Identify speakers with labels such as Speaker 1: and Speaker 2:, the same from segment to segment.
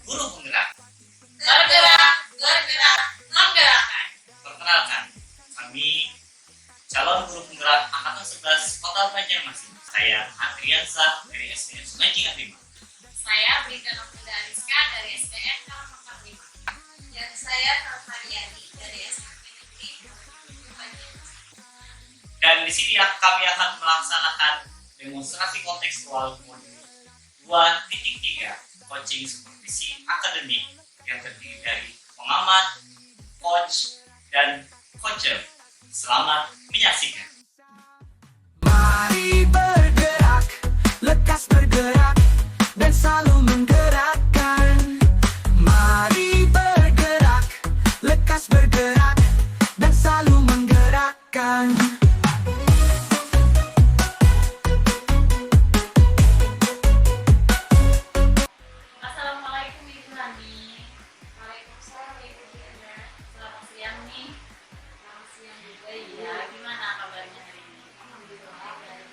Speaker 1: guru penggerak.
Speaker 2: Bergerak, bergerak, menggerakkan.
Speaker 1: Perkenalkan, kami calon guru penggerak Angkatan 11 Kota Banjarmasin. Saya Adriansa dari SDN Sungai Cingah 5.
Speaker 2: Saya Brika Nofrida Ariska dari SDN Karangmekar 5. Dan saya Farhadiani dari SMP Negeri Banjarmasin.
Speaker 1: Dan di sini kami akan melaksanakan demonstrasi kontekstual modul 2.3 coaching supervisi akademik yang terdiri dari pengamat, coach, dan coacher. Selamat menyaksikan.
Speaker 3: Mari bergerak, lekas bergerak, dan selalu menggerakkan. Mari bergerak, lekas bergerak, dan selalu menggerakkan.
Speaker 2: Assalamualaikum Ibu Hani. Waalaikumsalam Ibu Diana. Selamat siang nih. Selamat siang juga ya. Gimana kabarnya hari ini? Alhamdulillah baik.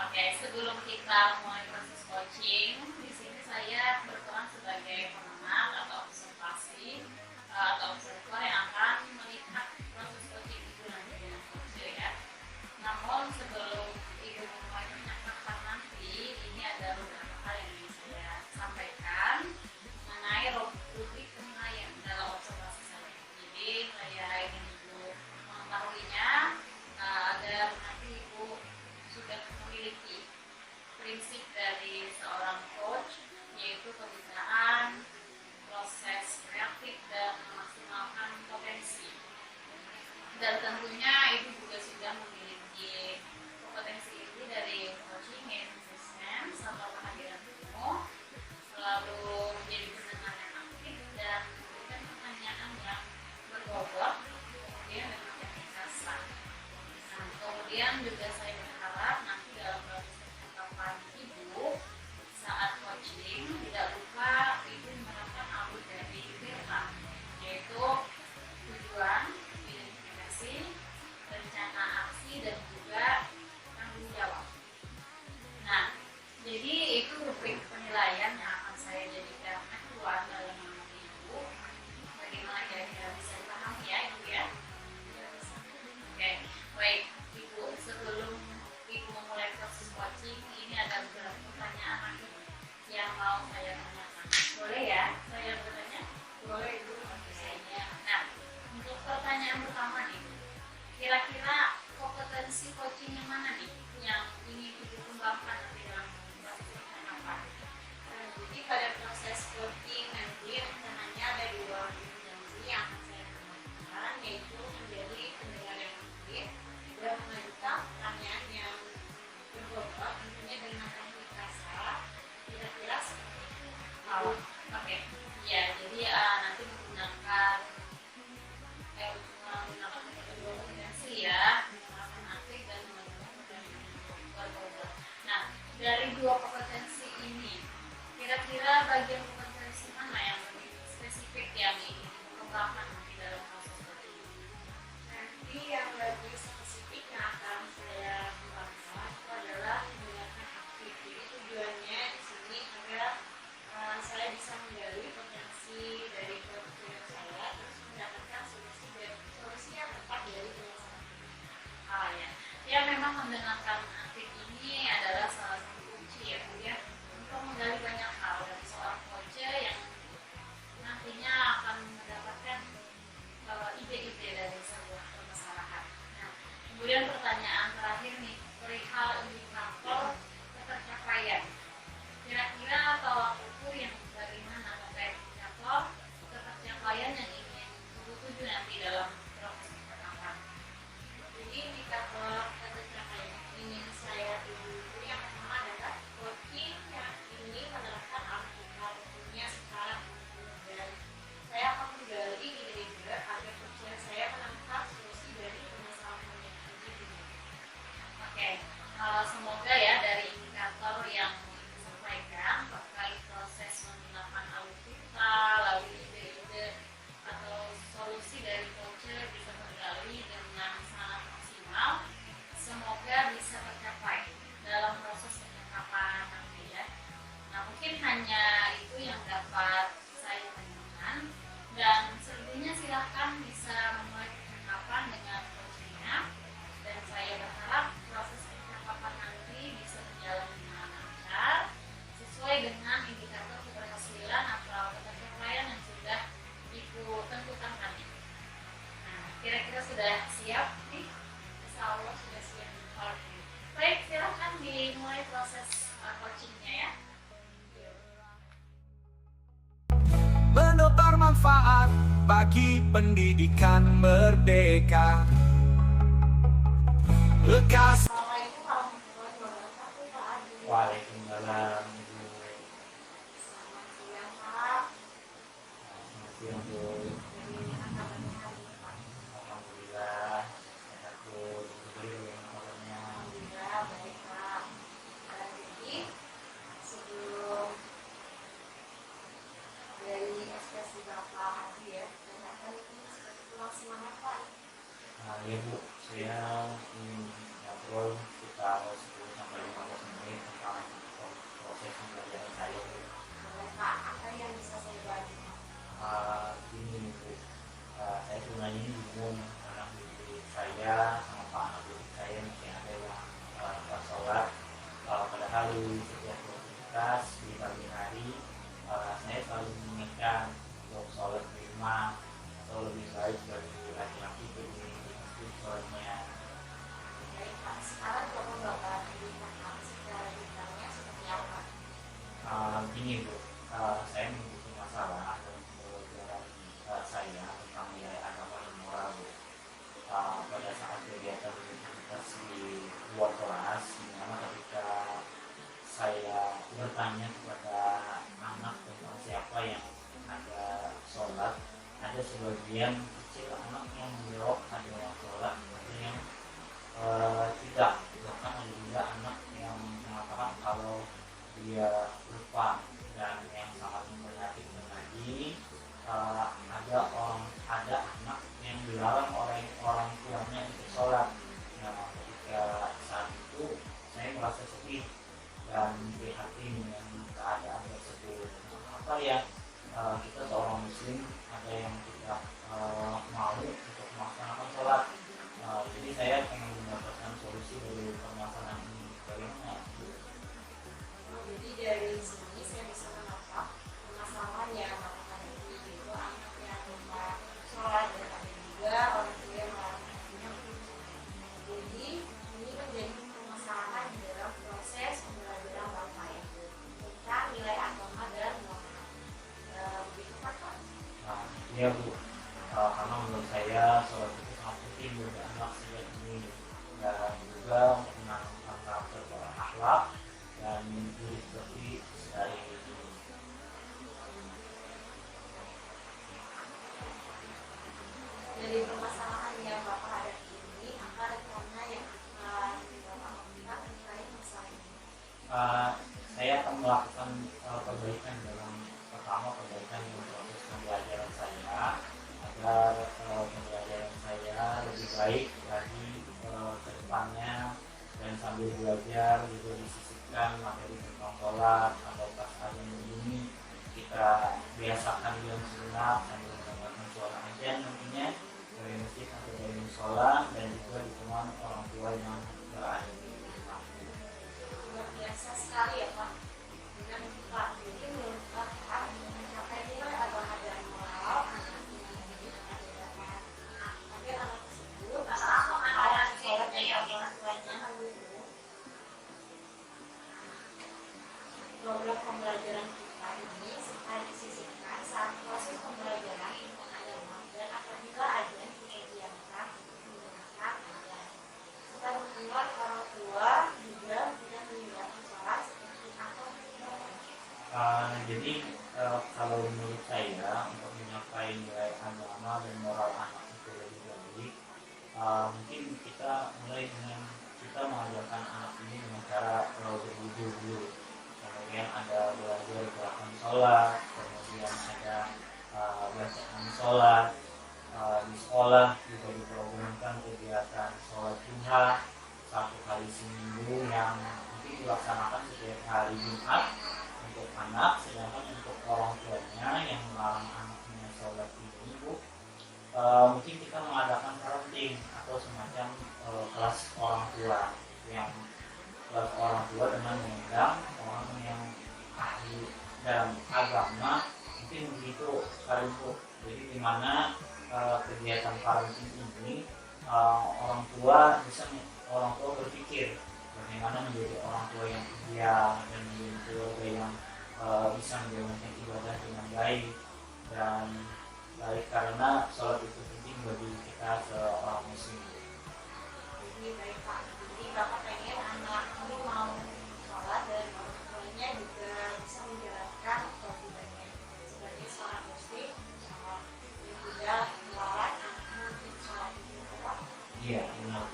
Speaker 2: Oke, sebelum kita mulai proses coaching, di sini saya berperan sebagai pengamat atau observasi atau observer yang akan melihat proses coaching Ibu nanti dengan coach ya. Namun sebelum Ibu mulai menyampaikan nanti, ini ada beberapa hal yang ingin saya sampaikan mengenai rubrik penilaian dalam observasi saya. Jadi saya ingin Ibu mengetahuinya agar nanti Ibu sudah memiliki prinsip dari seorang coach, yaitu kebiasaan, proses reaktif, dan memaksimalkan potensi. Dan tentunya Ibu juga sudah memiliki kompetensi ini dari coaching assessment atau kehadiran ilmu, selalu menjadi pendengar yang aktif dan memberikan pertanyaan yang berbobot, kemudian dengan teknik kasar. Nah, kemudian juga saya berharap nanti dalam proses percakapan Ibu saat coaching tidak lupa Ibu menerapkan alur dari PIRA, yaitu tujuan, identifikasi, rencana aksi, dan juga tanggung jawab. Nah, jadi itu rubrik penilaian yang akan saya jadikan acuan dalam mengenai Ibu. Bagaimana kira-kira bisa dipahami ya Ibu ya? Oke, baik Ibu, sebelum Ibu memulai proses coaching, ini ada beberapa pertanyaan lagi yang mau saya tanyakan. Boleh ya saya bertanya? Boleh Ibu. Nah, untuk pertanyaan pertama nih, kira-kira kompetensi coaching yang mana nih yang ingin Ibu kembangkan nanti dalam proses percakapan? Jadi pada proses coaching nanti rencananya ada dua kompetensi yang akan saya kembangkan, yaitu menjadi pendengar yang aktif dan mengajukan pertanyaan yang berbobot, tentunya dengan teknik kasar. Kira-kira seperti itu. Oke. Ya, jadi nanti menggunakan kedua kompetensi ya, menggunakan aktif dan menggunakan pertanyaan yang berbobot. Nah, dari dua kompetensi ini, kira-kira bagian kompetensi mana yang lebih spesifik yang ingin dikembangkan nanti dalam proses coaching? Nanti yang lebih spesifik yang akan saya kembangkan itu adalah menggunakan aktif. Jadi tujuannya di sini agar saya bisa menggali potensi dari portfolio saya, terus mendapatkan solusi yang tepat dari pelaksanaan. Ya, memang mendengarkan aktif ini adalah salah satu kunci ya Bu ya, untuk menggali banyak hal dari seorang coach.
Speaker 3: bagi pendidikan merdeka. Lekas.
Speaker 2: Assalamualaikum warahmatullahi wabarakatuh, Pak Adi.
Speaker 1: Waalaikumsalam.
Speaker 2: Selamat siang, Pak.
Speaker 1: Selamat siang, Bu.
Speaker 2: Bagaimana kabarnya hari ini, Pak?
Speaker 1: Alhamdulillah sehat, Bu. Bagaimana kabarnya?
Speaker 2: Alhamdulillah baik, Pak. Jadi sebelum dari ekspresi Bapak Adi ya, ternyata ini seperti kurang semangat, Pak.
Speaker 1: Nah, ya Bu, saya ingin ngobrol sekitar 10 sampai 15 menit tentang proses pembelajaran saya.
Speaker 2: Boleh, Pak, apa yang bisa saya bantu?
Speaker 1: Gini Bu, saya sebenarnya ini bingung anak didik saya sama pak anak didik saya mungkin ada yang pas sholat, padahal di setiap aktivitas di pagi hari saya selalu mengingatkan untuk sholat di rumah atau lebih baik bagi laki-laki pergi di masjid sholatnya.
Speaker 2: Baik, Pak. Sekarang Bapak bakal diberitakan secara detailnya seperti apa?
Speaker 1: Gini Bu, saya memiliki masalah dalam pembelajaran saya tentang nilai agama dan moral Bu. Pada saat kegiatan universitas di luar kelas, dimana ketika saya bertanya kepada anak tentang siapa yang ada sholat, ada sebagian kecil anak yang menjawab ada yang sholat, ada yang tidak, bahkan ada juga anak yang mengatakan kalau dia lupa. Dan yang sangat memprihatinkan lagi, ada anak yang dilarang oleh orang tuanya untuk sholat. Nah, ketika saat itu saya merasa sedih dan prihatin dengan keadaan tersebut. Apa ya, kita seorang muslim ada yang tidak mau untuk melaksanakan sholat. Jadi saya ingin mendapatkan solusi dari permasalahan ini. Bagaimana?
Speaker 2: Jadi dari sini saya bisa menangkap permasalahan yang Bapak hadapi, yaitu anak yang lupa sholat dan ada juga orang tua yang melarang anaknya untuk sholat. Jadi ini menjadi permasalahan di dalam proses pembelajaran Bapak ya, tentang nilai agama dan moral. Begitu kan, Pak?
Speaker 1: Iya Bu, karena menurut saya sholat itu sangat penting bagi anak sejak ini, dan juga untuk menanamkan karakter akhlak dan diri seperti dari ini.
Speaker 2: Dari permasalahan yang Bapak hadapi ini, apa rencana yang Bapak lakukan terkait masalah ini?
Speaker 1: Saya akan melakukan perbaikan dalam perbaikan dalam proses pembelajaran saya agar pembelajaran saya lebih baik lagi ke depannya, dan sambil belajar juga disisipkan materi tentang sholat atau pas azan ini kita biasakan yang sebentar sambil mendengarkan suara azan nantinya dari masjid atau dari musola, dan juga ditemani orang tua yang berada di rumah.
Speaker 2: Luar biasa sekali ya Pak. Dengan Pak, jadi menurut Bapak mencapai nilai agama dan moral anak ini adalah agar anak tersebut mau sholat dari orang tuanya. Program pembelajaran kita ini serta disisipkan saat proses pembelajaran ilmu agama dan apabila ada kegiatan menggunakan azan. Kita membuat orang tua juga tidak meninggalkan sholat seperti apa?
Speaker 1: Jadi kalau menurut saya untuk mencapai nilai agama dan moral anak itu lebih baik, mungkin kita mulai dengan kita mengajarkan anak ini dengan cara berwudu dulu. Kemudian ada belajar gerakan sholat, kemudian ada bacaan sholat. Di sekolah juga diprogramkan kegiatan sholat duha 1 kali seminggu yang nanti dilaksanakan setiap hari Jumat untuk anak, sedangkan untuk orang tuanya yang melarang anaknya sholat ini Bu, mungkin kita mengadakan parenting atau semacam kelas orang tua, yang kelas orang tua dengan mengundang orang yang ahli dalam agama, mungkin begitu sekali Bu. Jadi di mana kegiatan parenting ini orang tua berpikir bagaimana menjadi orang tua yang ideal dan menjadi keluarga yang bisa menjalankan ibadah dengan baik, dan baik, karena sholat itu penting bagi kita seorang muslim.
Speaker 2: Jadi baik Pak, jadi Bapak pengen anak ini mau sholat dan orang tuanya juga bisa menjalankan kewajibannya sebagai seorang muslim, sholat dan juga melarang anaknya untuk sholat itu Pak.
Speaker 1: Iya, benar.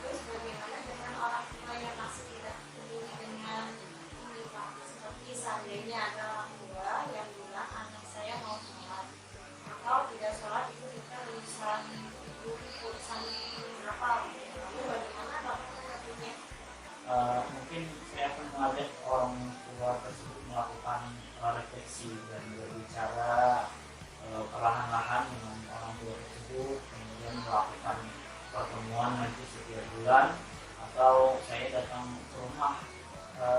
Speaker 2: Terus bagaimana dengan orang tua yang masih tidak peduli dengan ini Pak? Seperti seandainya ada orang tua yang bilang anak saya mau sholat atau tidak sholat itu kita urusan berapa? Lalu bagaimana Bapak mengatasinya?
Speaker 1: Mungkin saya akan mengajak orang tua tersebut melakukan refleksi dan berbicara perlahan-lahan dengan orang tua tersebut, kemudian melakukan pertemuan nanti setiap bulan, atau saya datang ke rumah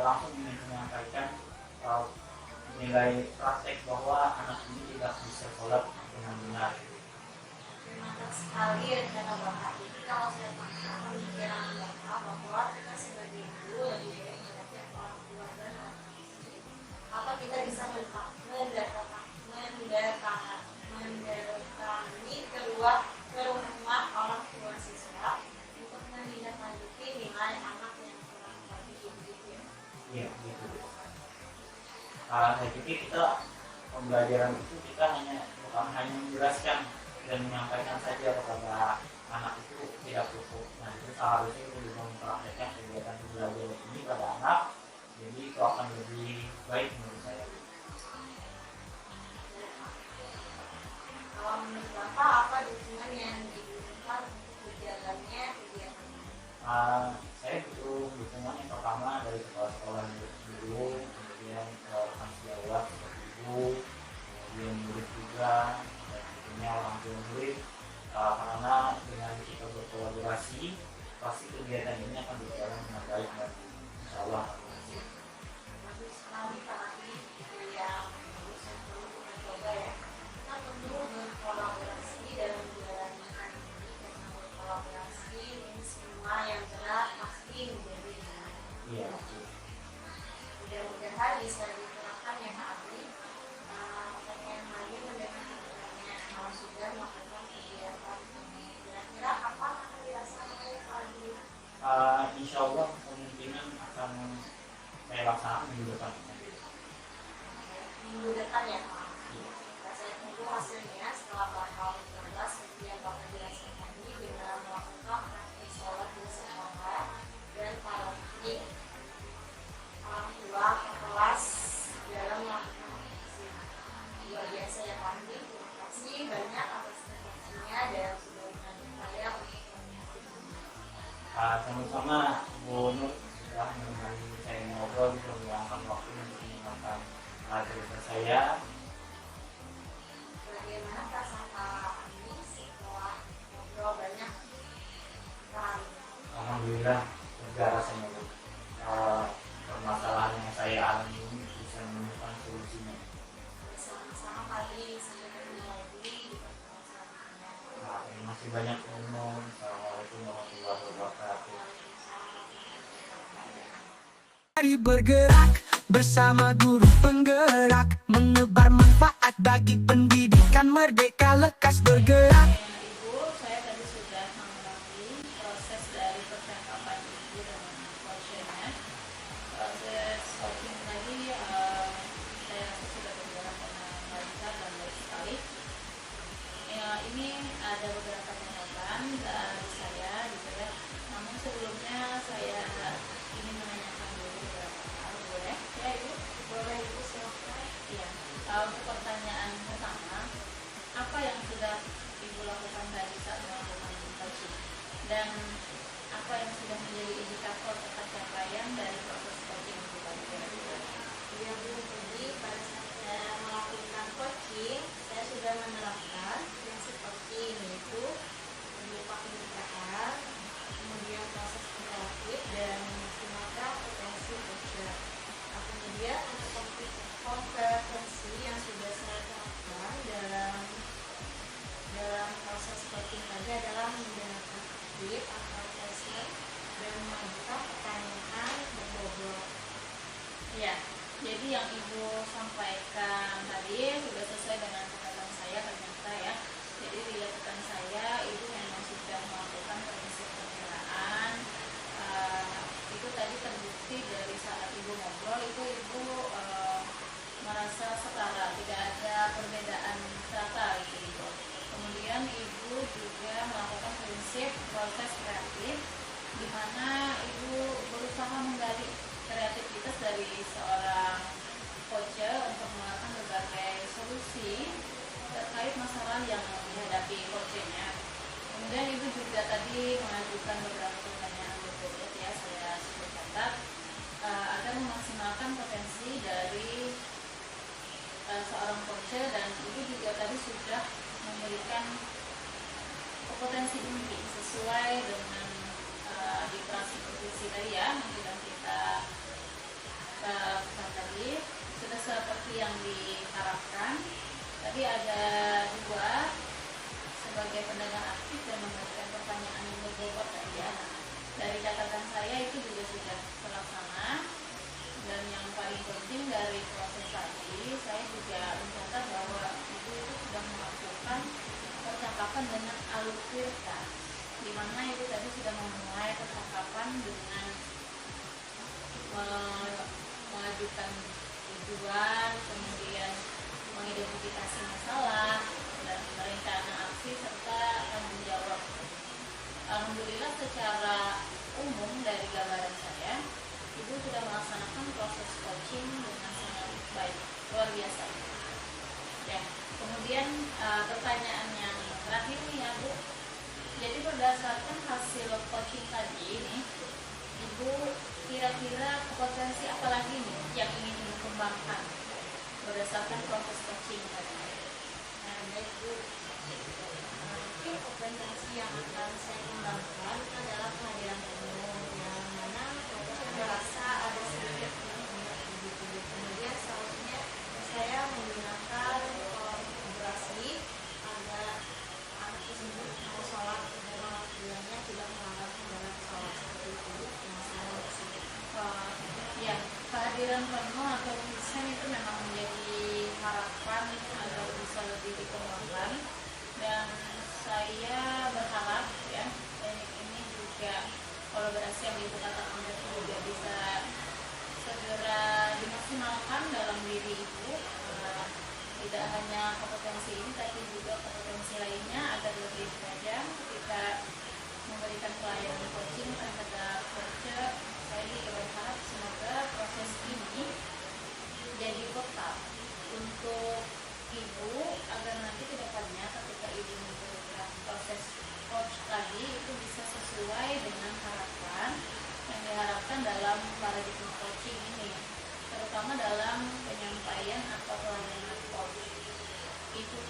Speaker 1: langsung menyampaikan nilai praktek bahwa anak ini tidak bisa sholat dengan benar.
Speaker 2: Mantap sekali rencana Bapak. Jadi kalau saya tangkap pemikiran Bapak bahwa kita sebagai ibu lebih baik mendapatkan orang tua dan anak istri, atau kita bisa mendatangi ke rumah orang tua siswa untuk menindaklanjuti nilai anak yang kurang baik gitu ya.
Speaker 1: Iya, gitu. Saya pikir kita pembelajaran itu kita bukan hanya menjelaskan dan menyampaikan saja kepada anak itu tidak cukup. Nah, itu seharusnya kita juga mempraktekkan kegiatan belajar ini pada anak, jadi itu akan lebih baik menurut saya.
Speaker 2: Kalau menurut Bapak apa dukungan yang dibutuhkan untuk kegiatannya kegiatan ini?
Speaker 1: Saya butuh dukungan yang pertama dari kepala sekolah dulu, kemudian rekan sejawat seperti ibu, kemudian murid juga, dan tentunya orang tua murid, karena dengan kita berkolaborasi pasti kegiatan ini akan berjalan dengan baik dan insya Allah akan berhasil.
Speaker 2: Bagus sekali Pak Adi, itu yang harus perlu kita coba ya. Kita perlu berkolaborasi dalam menjalankan ini, karena berkolaborasi ini semua yang berat pasti menjadi benar.
Speaker 1: Iya.
Speaker 2: Mudah-mudahan bisa diterapkan ya Pak Adi. Pertanyaan lagi mendengar kegiatannya kalau sudah melakukan kegiatan ini, kira-kira apa akan dirasakan oleh Pak Adi?
Speaker 1: Insya Allah kemungkinan akan saya laksanakan minggu depan.
Speaker 2: Minggu depan ya Pak. Saya tunggu hasilnya setelah Bapak mencoba seperti yang Bapak jelaskan tadi dengan melakukan praktik sholat di sekolah dan praktik orang tua ke kelas dalam melakukan aksi. Luar biasa ya Pak Andi. Terima kasih banyak atas informasinya dan sudah menjadi saya untuk
Speaker 1: Sama-sama Bu Nur sudah menemani saya ngobrol, meluangkan waktu untuk mendengarkan cerita saya.
Speaker 2: bagaimana perasaan Pak Andi setelah ngobrol banyak tentang
Speaker 1: Alhamdulillah lega rasanya Bu. Permasalahan yang saya alami ini bisa menemukan solusinya.
Speaker 2: sama-sama Pak Andi sampai ketemu lagi di pertemuan selanjutnya.
Speaker 1: Terima kasih banyak Bu Nur. Assalamualaikum warahmatullahi wabarakatuh.
Speaker 3: Mari bergerak bersama guru penggerak, menebar manfaat bagi pendidikan merdeka, lekas bergerak.
Speaker 2: Ibu, saya tadi sudah mengulangi proses dari percakapan Ibu dengan coachnya. Proses coaching tadi saya rasa sudah berjalan dengan lancar dan baik sekali. Ini ada beberapa catatan dari saya gitu ya. Namun sebelumnya saya ingin menanyakan dulu beberapa hal, boleh? Ya Ibu, boleh Ibu silakan. Iya. Untuk pertanyaan pertama, apa yang sudah Ibu lakukan tadi saat melakukan coaching, dan apa yang sudah menjadi indikator pencapaian dari proses coaching Ibu tadi? Iya Bu, jadi pada saat saya melakukan coaching, saya sudah menerapkan prinsip coaching, yaitu berupa pencitraan, kemudian proses interaktif dan memaksimalkan potensi belajar. Kemudian untuk kompetensi yang sudah saya terapkan dalam proses coaching tadi adalah mendengarkan aktif atau present dan mengajukan pertanyaan berbobot. Ya, jadi yang Ibu sampaikan prinsip proses kreatif, di mana ibu berusaha menggali kreativitas dari seorang coach untuk mengeluarkan berbagai solusi terkait masalah yang dihadapi coachnya. Kemudian ibu juga tadi mengajukan beberapa pertanyaan berbobot ya, saya sudah catat, agar memaksimalkan potensi dari seorang coach, dan ibu juga tadi sudah memberikan potensi inti sesuai dengan literasi profesi tadi ya, yang sudah kita tadi sudah seperti yang diharapkan. Tadi ada dua sebagai pendengar aktif dan memberikan pertanyaan yang berbobot ya. Dari catatan saya itu juga sudah terlaksana, dan yang paling penting dari proses tadi saya juga mencatat bahwa ibu itu sudah melakukan percakapan dengan alur tirta, di mana ibu tadi sudah memulai percakapan dengan mengajukan tujuan, kemudian mengidentifikasi masalah dan merencana aksi serta tanggung jawab. Alhamdulillah secara umum dari gambaran saya, ibu sudah melaksanakan proses coaching dengan sangat baik, luar biasa. Ya, kemudian pertanyaan yang terakhir nih ya Bu. Jadi berdasarkan hasil coaching tadi ini, ibu kira-kira potensi apa lagi nih yang ingin ibu kembangkan berdasarkan proses coaching tadi?
Speaker 4: Nah, baik Bu, mungkin potensi yang akan saya kembangkan adalah kehadiran umum, yang mana saya merasa ada sedikit kemudian seharusnya saya menggunakan kolaborasi agar anak tersebut mau sholat dan alhamdulillahnya tidak melanggar dalam sholat seperti itu masalah tersebut.
Speaker 2: Ya, kehadiran penuh atau desain itu memang menjadi harapan agar bisa lebih dikembangkan, dan saya berharap ya teknik ini juga kolaborasi yang ibu katakan tadi juga bisa segera dimaksimalkan dalam diri ibu. Tidak hanya kompetensi ini tapi juga kompetensi lainnya agar lebih tajam ketika memberikan pelayanan coaching terhadap pekerja. Saya juga berharap semoga proses ini jadi bekal untuk ibu agar nanti kedepannya ketika ibu memberikan proses coach tadi itu bisa sesuai dengan harapan yang diharapkan dalam paradigma coaching ini, terutama dalam penyampaian atau pelayanan coach. Ibu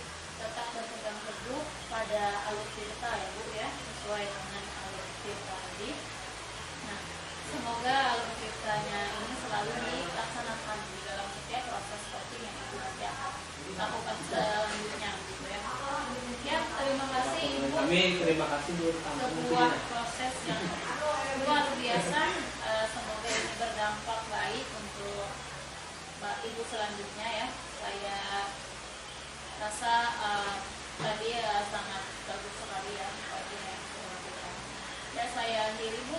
Speaker 2: tetap berpegang teguh pada alur tirta ya Bu ya, sesuai dengan alur tirta tadi. Nah, semoga alur tirtanya ini selalu dilaksanakan di dalam setiap proses coaching yang ibu nanti akan lakukan selanjutnya gitu ya. Ya, terima kasih Ibu.
Speaker 5: Kami terima kasih Bu.
Speaker 2: Sebuah proses yang luar biasa. Semoga ini berdampak baik untuk Ibu selanjutnya ya. Saya rasa tadi sangat bagus sekali ya coaching yang dilakukan. Ya, saya akhiri Bu